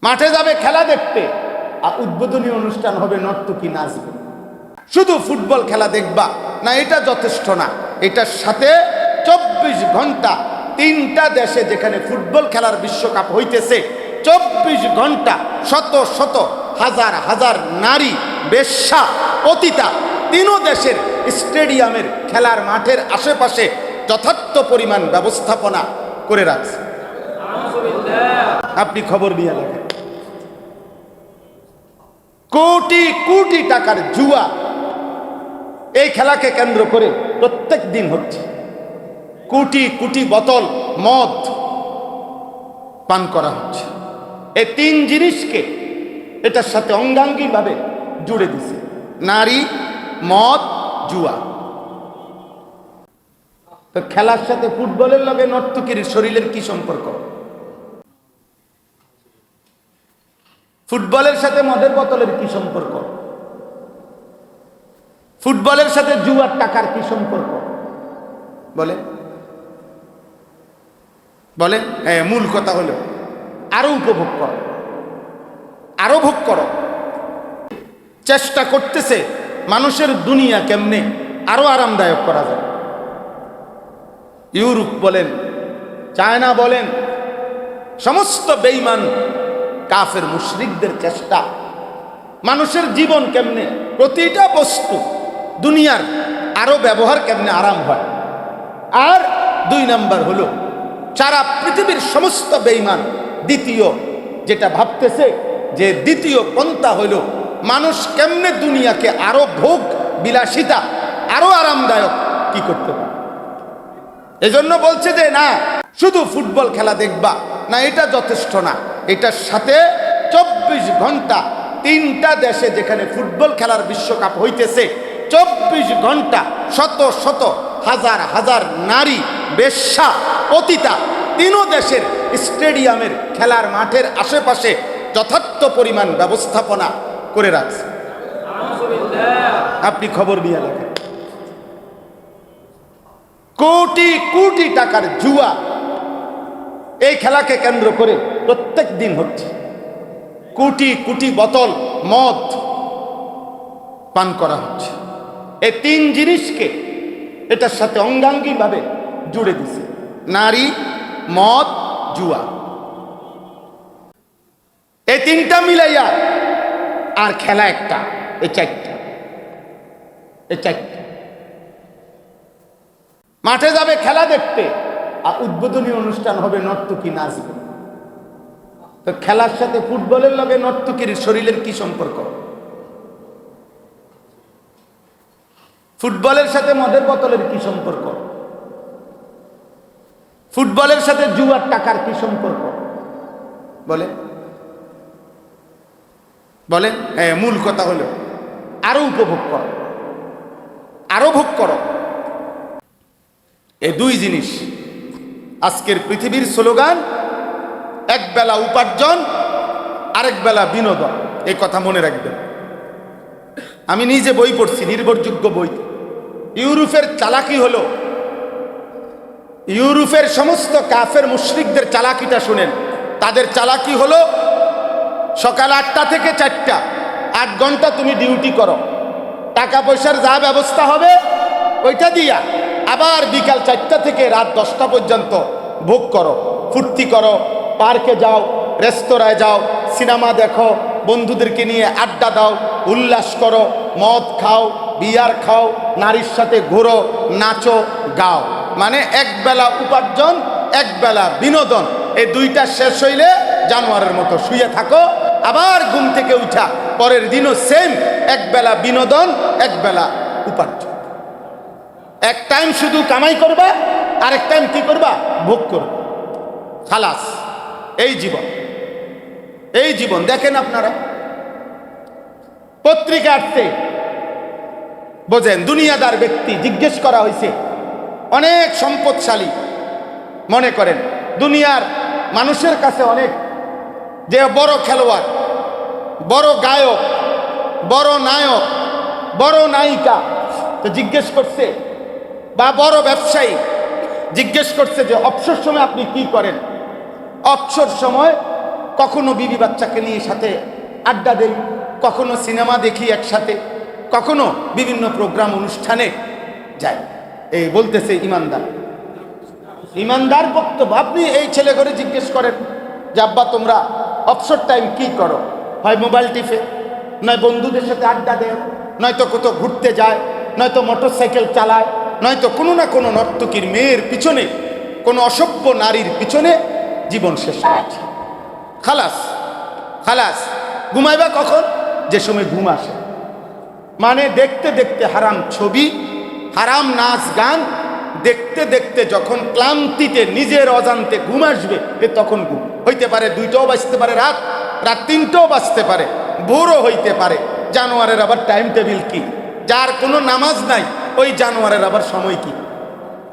মাঠে যাবে খেলা দেখতে, আর উদ্বোধনী অনুষ্ঠান হবে, নর্তকী নাচবে। শুধু ফুটবল খেলা দেখবা না, এটা যথেষ্ট না। এটার সাথে 24 ঘন্টা তিনটা দেশে যেখানে ফুটবল খেলার বিশ্বকাপ হইতেছে, 24 ঘন্টা শত শত হাজার হাজার নারী বেশ্যা পতিতা তিনও দেশের স্টেডিয়ামের খেলার মাঠের আশেপাশে যথার্থ পরিমাণ ব্যবস্থাপনা করে রাখছে। আপনি খবর দিয়ে দেখেন, কোটি কোটি টাকার জুয়া এই খেলাকে কেন্দ্র করে প্রত্যেক দিন হচ্ছে। কোটি কোটি বোতল মদ পান করা হচ্ছে। এই তিন জিনিসকে এটার সাথে অঙ্গাঙ্গিভাবে জুড়ে দিছে, নারী, মদ, জুয়া। তো খেলার সাথে ফুটবলের লগে নর্তকীর শরীরের কি সম্পর্ক? ফুটবলের সাথে মদের বোতলের কি সম্পর্ক? ফুটবলের সাথে জুয়ার টাকার কি সম্পর্ক? বলে বলে মূল কথা হলো আরো উপভোগ করো, আরো ভোগ করো। চেষ্টা করতেছে মানুষের দুনিয়া কেমনে আরো আরামদায়ক করা যায়। ইউরোপ বলেন, চায়না বলেন, সমস্ত বেঈমান কাফের মুশরিকদের চেষ্টা মানুষের জীবন কেমনে, প্রতিটা বস্তু দুনিয়ার আরো ব্যবহার কেমনে আরাম হয়। আর 2 নাম্বার হলো সারা পৃথিবীর সমস্ত বেঈমান দ্বিতীয় যেটা ভাবতেছে যে দ্বিতীয় পন্থা হলো মানুষ কেমনে দুনিয়াকে আরো ভোগ বিলাসিতা আরো আরামদায়ক কি করতে পারে। এজন্য বলছে যে না, শুধু ফুটবল খেলা দেখবা না, এটা যথেষ্ট না। এটার সাথে 24 ঘন্টা তিনটা দেশে যেখানে ফুটবল খেলার বিশ্বকাপ হইতেছে, 24 ঘন্টা শত শত হাজার হাজার নারী বেশ্যা পতিতা তিনও দেশের স্টেডিয়ামের খেলার মাঠের আশেপাশে যথার্থ পরিমাণ ব্যবস্থাপনা করে রাখছে। আপনি খবর দিয়ে দেখেন, কোটি কোটি টাকার জুয়া এই খেলাকে কেন্দ্র করে প্রত্যেক দিন হচ্ছে। কোটি কোটি বোতল মদ পান করা হচ্ছে। এই তিন জিনিসকে এটার সাথে অঙ্গাঙ্গিভাবে জুড়ে দিছে, নারী, মদ, জুয়া। এই তিনটা মিলাইয়া আর খেলা একটা, এই চারটা। মাঠে যাবে খেলা দেখতে, আর উদ্বোধনী অনুষ্ঠান হবে, নর্তকী নাচবে। তো খেলার সাথে ফুটবলের লগে নর্তকীর শরীরের কি সম্পর্ক? ফুটবলের সাথে মদের বোতলের কি সম্পর্ক? ফুটবলের সাথে জুয়ার টাকার কি সম্পর্ক? বলে বলে মূল কথা হলো আরো উপভোগ করো, আরো ভোগ করো। এই 2 জিনিস আজকের পৃথিবীর স্লোগান। এক বেলা উপার্জন, আরেক বেলা বিনোদন। এই কথা মনে রাখবেন। আমি নিজে বই পড়ছি, নির্ভরযোগ্য বই। ইউরোপের চালাকি হলো, ইউরোপের সমস্ত কাফের মুশরিকদের চালাকিটা শুনেন। তাদের চালাকি হলো সকাল 8টা থেকে 4টা 8 ঘন্টা তুমি ডিউটি করো, টাকা পয়সার যা ব্যবস্থা হবে ওইটা দিয়া আবার বিকাল 4টা থেকে রাত 10টা পর্যন্ত ভোগ করো, ফুর্তি করো, পার্কে যাও, রেস্তোরাঁয় যাও, সিনেমা দেখো, বন্ধুদেরকে নিয়ে আড্ডা দাও, উল্লাস করো, মদ খাও, বিয়ার খাও, নারীর সাথে ঘোরো, নাচো, গাও। মানে এক বেলা উপার্জন, এক বেলা বিনোদন। এই 2টা শেষ হইলে জানোয়ারের মতো শুয়ে থাকো, আবার ঘুম থেকে উঠা পরের দিনও সেম, এক বেলা বিনোদন, এক বেলা উপার্জন। এক টাইম শুধু কামাই করবা, আরেক টাইম কি করবা? ভোগ করবা। খালাস। এই জীবন, এই জীবন। দেখেন আপনারা পত্রিকা আসছে, বোঝেন, দুনিয়াদার ব্যক্তি জিজ্ঞেস করা হয়েছে, অনেক সম্পদশালী মনে করেন দুনিয়ার মানুষের কাছে অনেক, যে বড় খেলোয়াড়, বড় গায়ক, বড় নায়ক, বড় নায়িকা, তো জিজ্ঞেস করছে, বা বড় ব্যবসায়ী জিজ্ঞেস করছে যে অবসর সময় আপনি কি করেন? অবসর সময় কখনো বিবি বাচ্চাকে নিয়ে সাথে আড্ডা দেই, কখনো সিনেমা দেখি একসাথে, কখনো বিভিন্ন প্রোগ্রাম অনুষ্ঠানে যাই। এই বলতেছে ইমানদার, ইমানদার বক্তব্য। আপনি এই ছেলে করে জিজ্ঞেস করেন যে আব্বা তোমরা অবসর টাইম কি করো? হয় মোবাইল টিপে, নয় বন্ধুদের সাথে আড্ডা দেয়, নয়তো কোথাও ঘুরতে যায়, নয়তো মোটর সাইকেল চালায়, নয়তো কোনো না কোনো নর্তকীর মেয়ের পিছনে, কোনো অসভ্য নারীর পিছনে জীবন শেষ করছে। খালাস খালাস। ঘুমাইবা কখন? যে সময় ঘুম আসে। মানে দেখতে দেখতে হারাম ছবি, হারাম নাচ গান দেখতে দেখতে যখন ক্লান্তিতে নিজের অজান্তে ঘুম আসবে, তখন ঘুম হইতে পারে 2টাও বাজতে পারে, রাত 3টাও বাজতে পারে, ভোরও হইতে পারে। জানোয়ারের আবার টাইম টেবিল কি? যার কোনো নামাজ নাই ওই জানোয়ারের আবার সময় কি?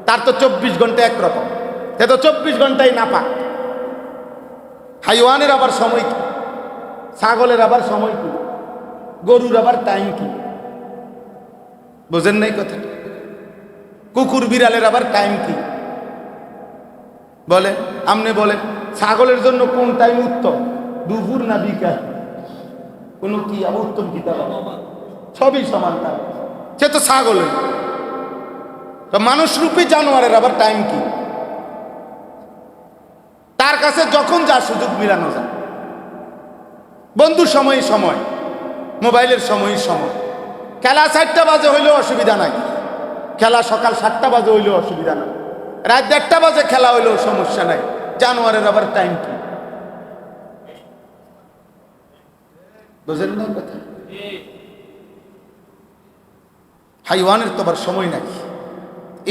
তার তো 24 ঘন্টা একরকম, সে তো 24 ঘন্টাই নাপাক। হাইওয়ানের আবার সময় কি? ছাগলের আবার সময় কি? গরুর আবার টাইম কি? বোঝেন নাই কথা? কুকুর বিড়ালের আবার টাইম কি? বলেন, আপনি বলেন ছাগলের জন্য কোন টাইম উত্তম? দুপুর না বিকাল? কোন কি উত্তম কি? সবই সমান তার, সে তো ছাগলের। তো মানুষ রূপী জানোয়ারের আবার টাইম কি? তার কাছে যখন যা সুযোগ মিলানো যায়। বন্ধুর সময় সময়, মোবাইলের সময় সময়। খেলা 4টা বাজে হইলেও অসুবিধা নাই, খেলা সকাল 7টা বাজে হইলেও অসুবিধা নাই, রাত 1টা বাজে খেলা হইলেও সমস্যা নাই। জানোয়ারের আবার টাইম কি? বুঝেন না কথা? হাইওয়ানের তো আবার সময় নাই,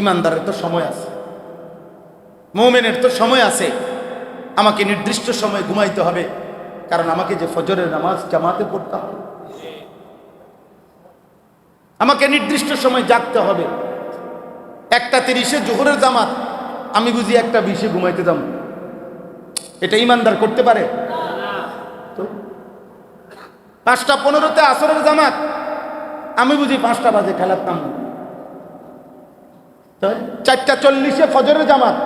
ইমানদারের তো সময় আছে, মুমিনের তো সময় আছে। আমাকে নির্দিষ্ট সময় ঘুমাইতে হবে, কারণ আমাকে যে ফজরের নামাজ জামাতে পড়তে হবে, আমাকে নির্দিষ্ট সময় জাগতে হবে। 1টা 30-এ জোহরের জামাত, আমি বুঝি 1টা 20-এ ঘুমাইতে যাব? এটা ইমানদার করতে পারে? 5টা 15-তে আসরের জামাত, আমি বুঝি 5টা বাজে খেলার নাম। 4টা 40-এ ফজরের জামাত,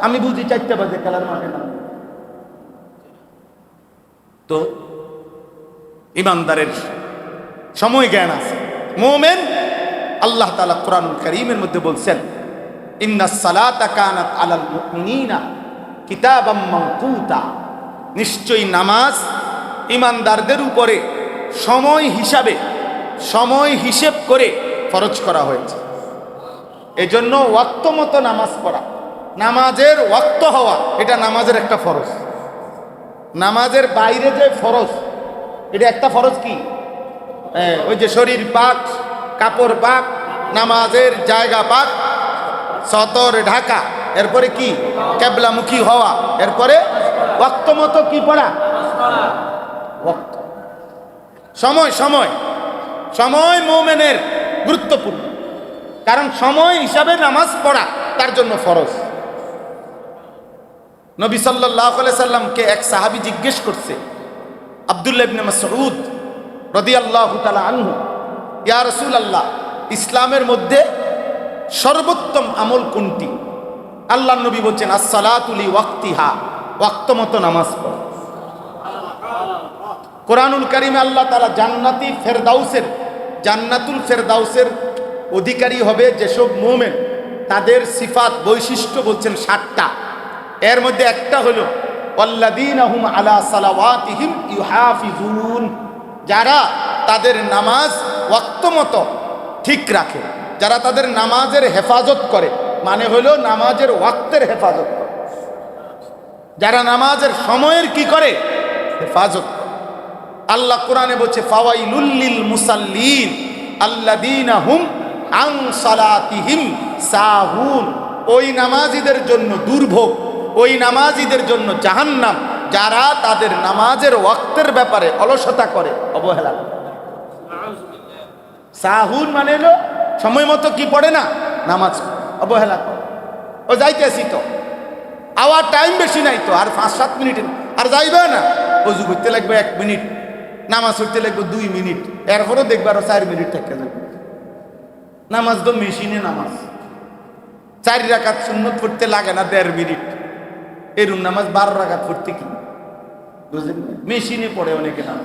আমি বুঝি 4টা বাজে খেলার মাঠে নাম। তো ইমানদারের সময় জ্ঞান আছে। মুমিন, আল্লাহ তাআলা কোরআনুল কারীমের মধ্যে বলছেন, ইন্নাস সালাতা কানাত আলাল মুমিনিনা কিতাবাম মাওকুতা, নিশ্চয়ই নামাজ ইমানদারদের উপরে সময় হিসাবে, সময় হিসেব করে ফরজ করা হয়েছে। এজন্য ওয়াক্ত মতো নামাজ পড়া, নামাজের ওয়াক্ত হওয়া, এটা নামাজের একটা ফরজ। নামাজের বাইরে যে ফরজ, এটা একটা ফরজ কি? ওই যে শরীর পাক, কাপড় পাক, নামাজের জায়গা পাক, সতর ঢাকা, এরপরে কি কিবলামুখী হওয়া, এরপরে ওয়াক্ত মতো কি পড়া? ওয়াক্ত। সময় সময় সময় মুমিনের গুরুত্বপূর্ণ, কারণ সময় হিসাবে নামাজ পড়া তার জন্য ফরজ। নবী সাল্লাল্লাহু আলাইহি সাল্লামকে এক সাহাবী জিজ্ঞেস করছে, আব্দুল্লাহ ইবনে মাসউদ রাদিয়াল্লাহু তাআলা আনহু, ইয়া রাসূলুল্লাহ, ইসলামের মধ্যে সর্বোত্তম আমল কোনটি? আল্লাহর নবী বলছেন, আস-সালাতু লি ওয়াক্তিহা, ওয়াক্ত মতো নামাজ পড়া। কোরআনুল কারীমে আল্লাহ তাআলা জান্নাতি ফেরদাউসের, জান্নাতুল ফেরদাউসের অধিকারী হবে যেসব মুমিন, তাদের সিফাত বৈশিষ্ট্য বলছেন 7টা। এর মধ্যে একটা হলো ওয়াল্লাযীনা হুম আলা সালাওয়াতিহিম ইউহাফিজুন, যারা তাদের নামাজ ওয়াক্ত মতো ঠিক রাখে, যারা তাদের নামাজের হেফাজত করে, মানে হলো নামাজের ওয়াক্তের হেফাজত করে, যারা নামাজের সময়ের কি করে? হেফাজত করে। আল্লাহ কোরআনে বলছে, ফাওয়াইলুল লিল মুসাল্লিন আল্লাযীনা হুম আন সালাতিহিম সাহুন, ওই নামাজীদের জন্য দুর্ভোগ, ওই নামাজীদের জন্য জাহান্নাম, যারা তাদের নামাজের ওয়াক্তের ব্যাপারে অলসতা করে, অবহেলা করে। সাহুন মানে হলো সময় মতো কি পড়ে না, নামাজ অবহেলা করে। ও যাইতেছি তো, আওয়ার টাইম বেশি নাই তো, আর 5-7 মিনিট, আর যাইবে না, ওযু করতে লাগবে 1 মিনিট, নামাজ পড়তে লাগবে 2 মিনিট, এরপরও দেখবে আরো 4 মিনিট থেকে যাবে। নামাজ তো মেশিনে নামাজ, 4 রাকাত সুন্নত পড়তে লাগে না 1.5 মিনিট, এরুম নামাজ 12 রাকাত পড়তে কি বুঝলেন? মেশিনে পড়ে অনেকে নাম